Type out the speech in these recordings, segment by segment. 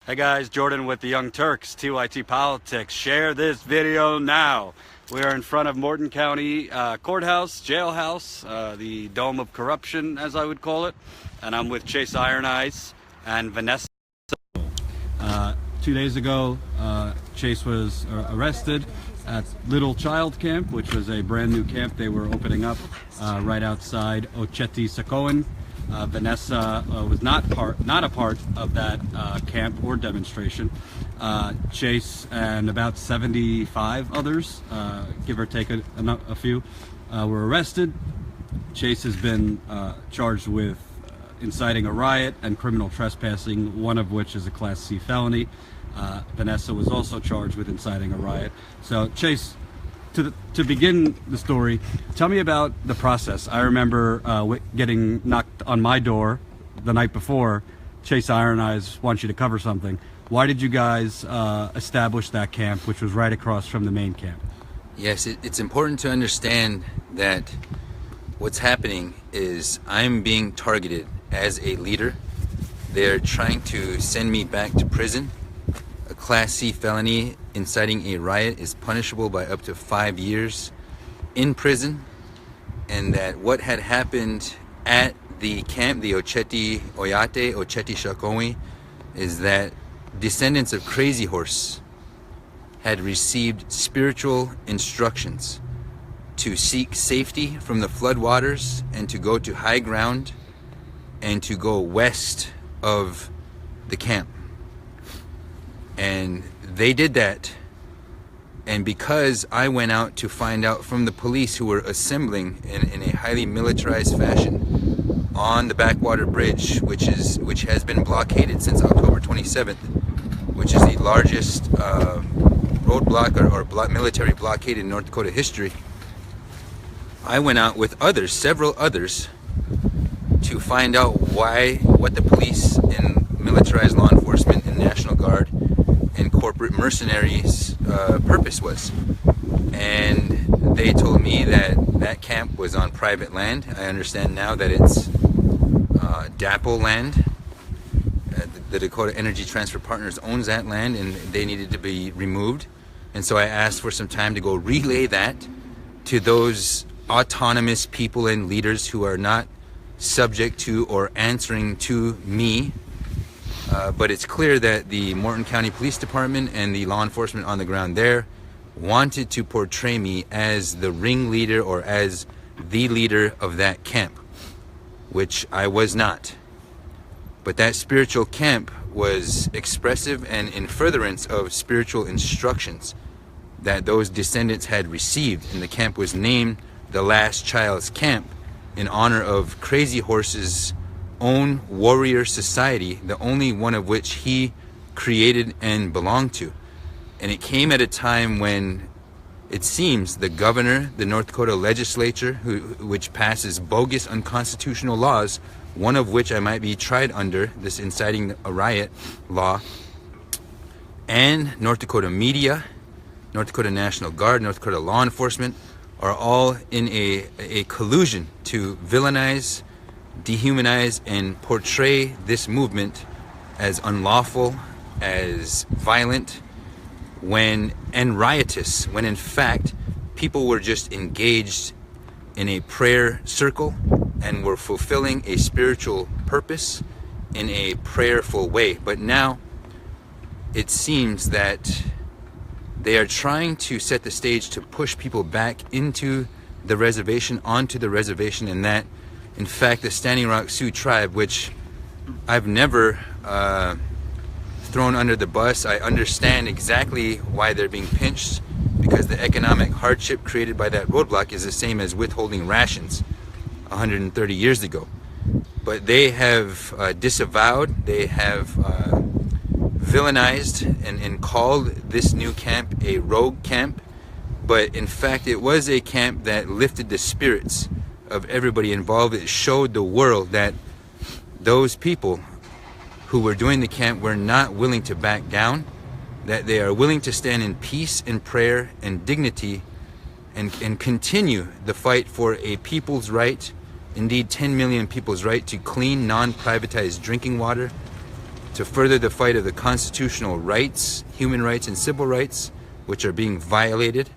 Hey guys, Jordan with the Young Turks, TYT Politics. Share this video now. We are in front of Morton County Courthouse, Jailhouse, the Dome of Corruption, as I would call it. And I'm with Chase Iron Eyes and Vanessa. 2 days ago, Chase was arrested at Little Child Camp, which was a brand new camp they were opening up right outside Ocheti Sakoan. Vanessa was not a part of that camp or demonstration. Chase and about 75 others, give or take a few, were arrested. Chase has been charged with inciting a riot and criminal trespassing, one of which is a Class C felony. Vanessa was also charged with inciting a riot. So Chase, to begin the story, tell me about the process. I remember getting knocked on my door the night before. Chase Iron Eyes wants you to cover something. Why did you guys establish that camp, which was right across from the main camp? Yes, it's important to understand that what's happening is I'm being targeted as a leader. They're trying to send me back to prison. A Class C felony inciting a riot is punishable by up to 5 years in prison, and that what had happened at the camp, the Ocheti Shakowi, is that descendants of Crazy Horse had received spiritual instructions to seek safety from the floodwaters and to go to high ground and to go west of the camp. And they did that, and because I went out to find out from the police, who were assembling in a highly militarized fashion on the backwater bridge, which has been blockaded since October 27th, which is the largest roadblock or military blockade in North Dakota history. I went out with others, several others, to find out what the police and militarized law enforcement and National Guard and corporate mercenaries' purpose was. And they told me that camp was on private land. I understand now that it's DAPL land. The Dakota Energy Transfer Partners owns that land, and they needed to be removed. And so I asked for some time to go relay that to those autonomous people and leaders who are not subject to or answering to me. But it's clear that the Morton County Police Department and the law enforcement on the ground there wanted to portray me as the ringleader or as the leader of that camp, which I was not. But that spiritual camp was expressive and in furtherance of spiritual instructions that those descendants had received, and the camp was named the Last Child's Camp in honor of Crazy Horse's own warrior society, the only one of which he created and belonged to. And it came at a time when it seems the governor, the North Dakota legislature, which passes bogus unconstitutional laws, one of which I might be tried under, this inciting a riot law, and North Dakota media, North Dakota National Guard, North Dakota law enforcement, are all in a collusion to villainize, dehumanize, and portray this movement as unlawful, as violent, and riotous, when in fact people were just engaged in a prayer circle and were fulfilling a spiritual purpose in a prayerful way. But now it seems that they are trying to set the stage to push people back into the reservation, onto the reservation, and that in fact the Standing Rock Sioux tribe, which I've never thrown under the bus. I understand exactly why they're being pinched, because the economic hardship created by that roadblock is the same as withholding rations 130 years ago. But they have disavowed, they have villainized and called this new camp a rogue camp. But in fact it was a camp that lifted the spirits of everybody involved. It showed the world that those people who were doing the camp were not willing to back down, that they are willing to stand in peace and prayer and dignity and continue the fight for a people's right, indeed 10 million people's right, to clean, non-privatized drinking water, to further the fight of the constitutional rights, human rights, and civil rights, which are being violated,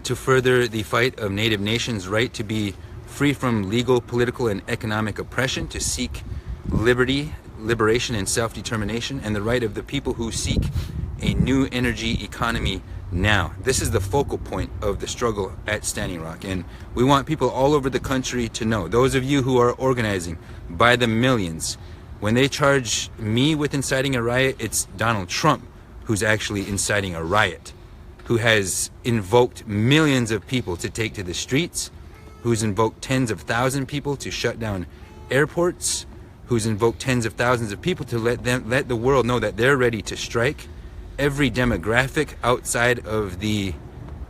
to further the fight of Native nations' right to be free from legal, political, and economic oppression, to seek liberty, liberation, and self-determination, and the right of the people who seek a new energy economy now. This is the focal point of the struggle at Standing Rock, and we want people all over the country to know, those of you who are organizing by the millions, when they charge me with inciting a riot, it's Donald Trump who's actually inciting a riot, who has invoked millions of people to take to the streets, who's invoked tens of thousands of people to shut down airports, who's invoked tens of thousands of people to let the world know that they're ready to strike. Every demographic outside of the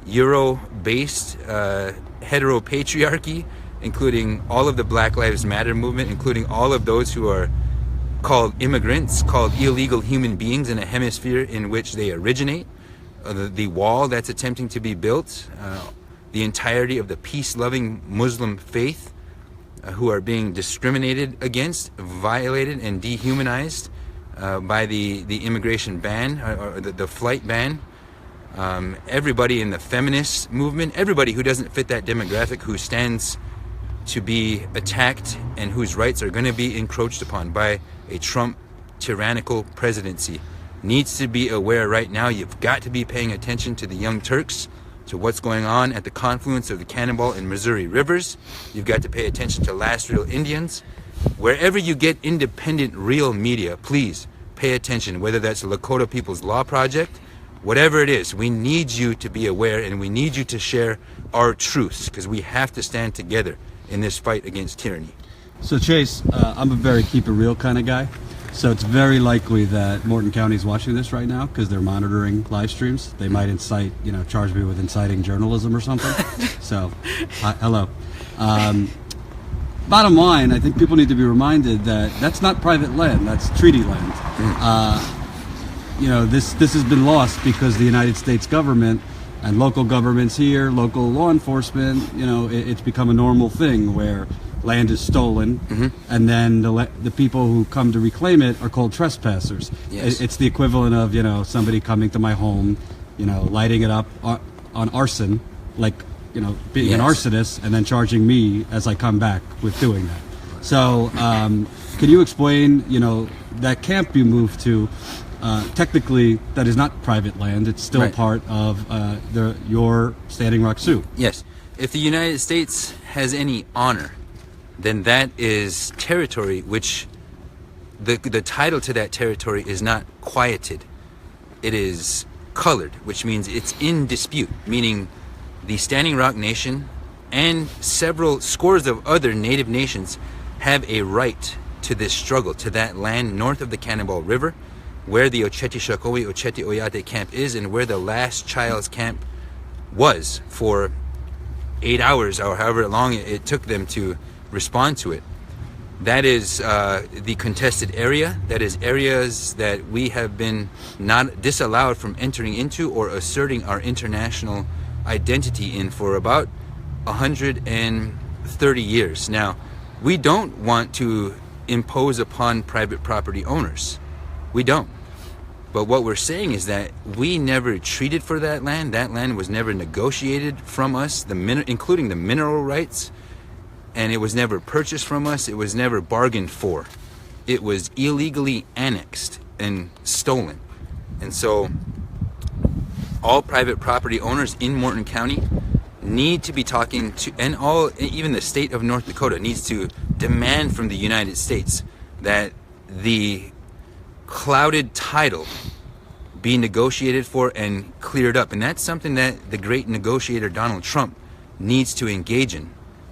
Euro-based heteropatriarchy, including all of the Black Lives Matter movement, including all of those who are called immigrants, called illegal human beings in a hemisphere in which they originate, the wall that's attempting to be built, the entirety of the peace-loving Muslim faith who are being discriminated against, violated, and dehumanized by the immigration ban, or the flight ban. Everybody in the feminist movement, everybody who doesn't fit that demographic, who stands to be attacked and whose rights are going to be encroached upon by a Trump tyrannical presidency, needs to be aware right now. You've got to be paying attention to the Young Turks, to what's going on at the confluence of the Cannonball and Missouri rivers. You've got to pay attention to Last Real Indians. Wherever you get independent, real media, please pay attention, whether that's the Lakota People's Law Project, whatever it is. We need you to be aware, and we need you to share our truths, because we have to stand together in this fight against tyranny. So Chase, I'm a very keep it real kind of guy. So it's very likely that Morton County is watching this right now because they're monitoring live streams. They might incite, charge me with inciting journalism or something. So, hello. Bottom line, I think people need to be reminded that that's not private land, that's treaty land. This has been lost because the United States government and local governments here, local law enforcement, it's become a normal thing where land is stolen, and then the people who come to reclaim it are called trespassers. Yes. It's the equivalent of somebody coming to my home, lighting it up on arson, like being an arsonist, and then charging me as I come back with doing that. So can you explain that camp you moved to? Technically, that is not private land. It's still part of your Standing Rock Sioux. Yes. If the United States has any honor, then that is territory which the title to that territory is not quieted. It is colored, which means it's in dispute, meaning the Standing Rock Nation and several scores of other Native nations have a right to this struggle, to that land north of the Cannonball River, where the Oceti-Sakowin, Oceti-Oyate camp is, and where the last child's camp was for 8 hours, or however long it took them to respond to it. That is the contested area. That is areas that we have been not disallowed from entering into or asserting our international identity in for about 130 years. Now, we don't want to impose upon private property owners. We don't. But what we're saying is that we never treated for that land. That land was never negotiated from us, including the mineral rights, and it was never purchased from us. It was never bargained for. It was illegally annexed and stolen. And so all private property owners in Morton County need to be talking to, and even the state of North Dakota needs to demand from the United States that the clouded title be negotiated for and cleared up. And that's something that the great negotiator Donald Trump needs to engage in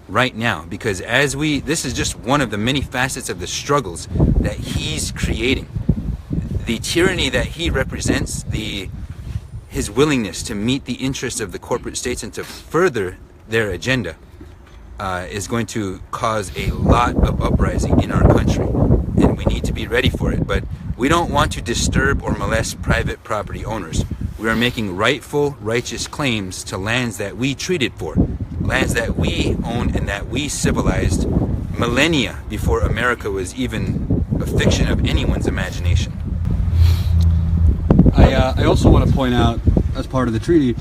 right now, because this is just one of the many facets of the struggles that he's creating. The tyranny that he represents, his willingness to meet the interests of the corporate states and to further their agenda is going to cause a lot of uprising in our country, and we need to be ready for it. But we don't want to disturb or molest private property owners. We are making rightful, righteous claims to lands that we treated for, lands that we owned and that we civilized millennia before America was even a fiction of anyone's imagination. I also want to point out, as part of the treaty,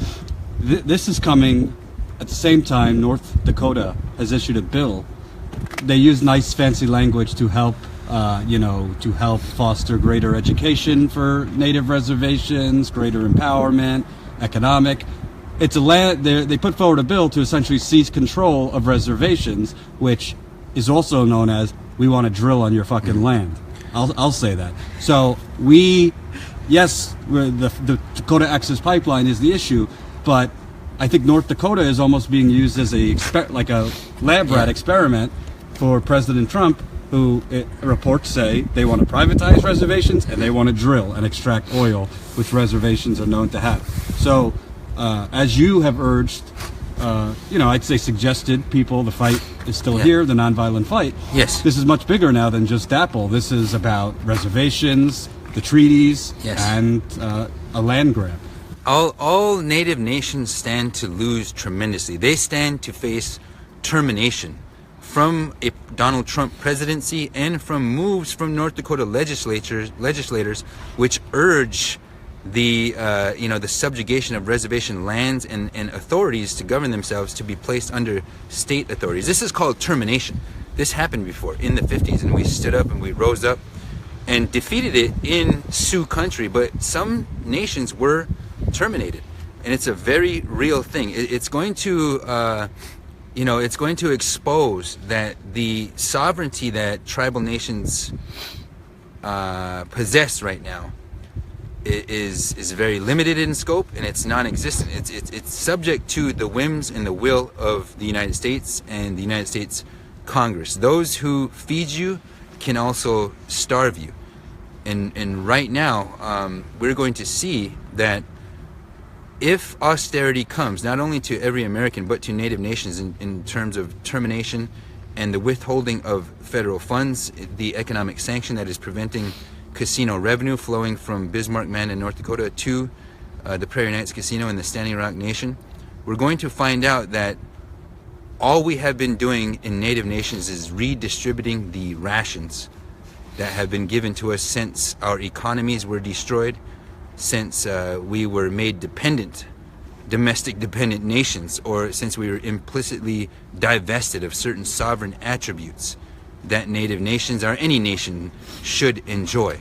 this is coming at the same time North Dakota has issued a bill. They use nice fancy language to help, to help foster greater education for native reservations, greater empowerment, economic. It's a land. They put forward a bill to essentially seize control of reservations, which is also known as "we want to drill on your fucking land." I'll say that. So yes, the Dakota Access Pipeline is the issue, but I think North Dakota is almost being used as a lab rat experiment for President Trump, who reports say they want to privatize reservations and they want to drill and extract oil, which reservations are known to have. So, as you have urged, I'd say suggested people, the fight is still here, the nonviolent fight. Yes. This is much bigger now than just DAPL. This is about reservations, the treaties, and a land grab. All native nations stand to lose tremendously. They stand to face termination from a Donald Trump presidency and from moves from North Dakota legislators which urge the subjugation of reservation lands and authorities to govern themselves to be placed under state authorities. This is called termination. This happened before in the 50s, and we stood up and we rose up and defeated it in Sioux country, but some nations were terminated, and it's a very real thing. It's going to it's going to expose that the sovereignty that tribal nations possess right now is very limited in scope, and it's non-existent. It's subject to the whims and the will of the United States and the United States Congress. Those who feed you can also starve you, and right now we're going to see that if austerity comes not only to every American but to native nations in terms of termination and the withholding of federal funds, the economic sanction that is preventing casino revenue flowing from Bismarck, Man, and North Dakota to the Prairie Knights Casino and the Standing Rock Nation, we're going to find out that all we have been doing in native nations is redistributing the rations that have been given to us since our economies were destroyed, since we were made domestic dependent nations, or since we were implicitly divested of certain sovereign attributes that native nations or any nation should enjoy.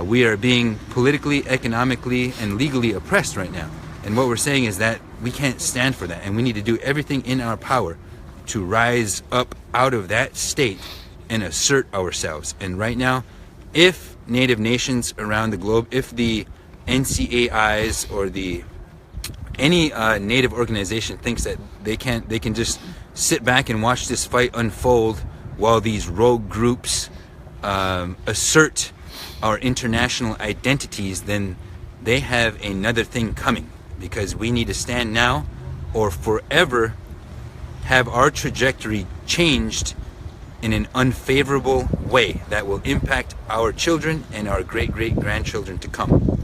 We are being politically, economically, and legally oppressed right now. And what we're saying is that we can't stand for that, and we need to do everything in our power to rise up out of that state and assert ourselves. And right now, if native nations around the globe, if the NCAIs or any native organization thinks that they can just sit back and watch this fight unfold while these rogue groups assert our international identities, then they have another thing coming, because we need to stand now or forever have our trajectory changed in an unfavorable way that will impact our children and our great-great-grandchildren to come.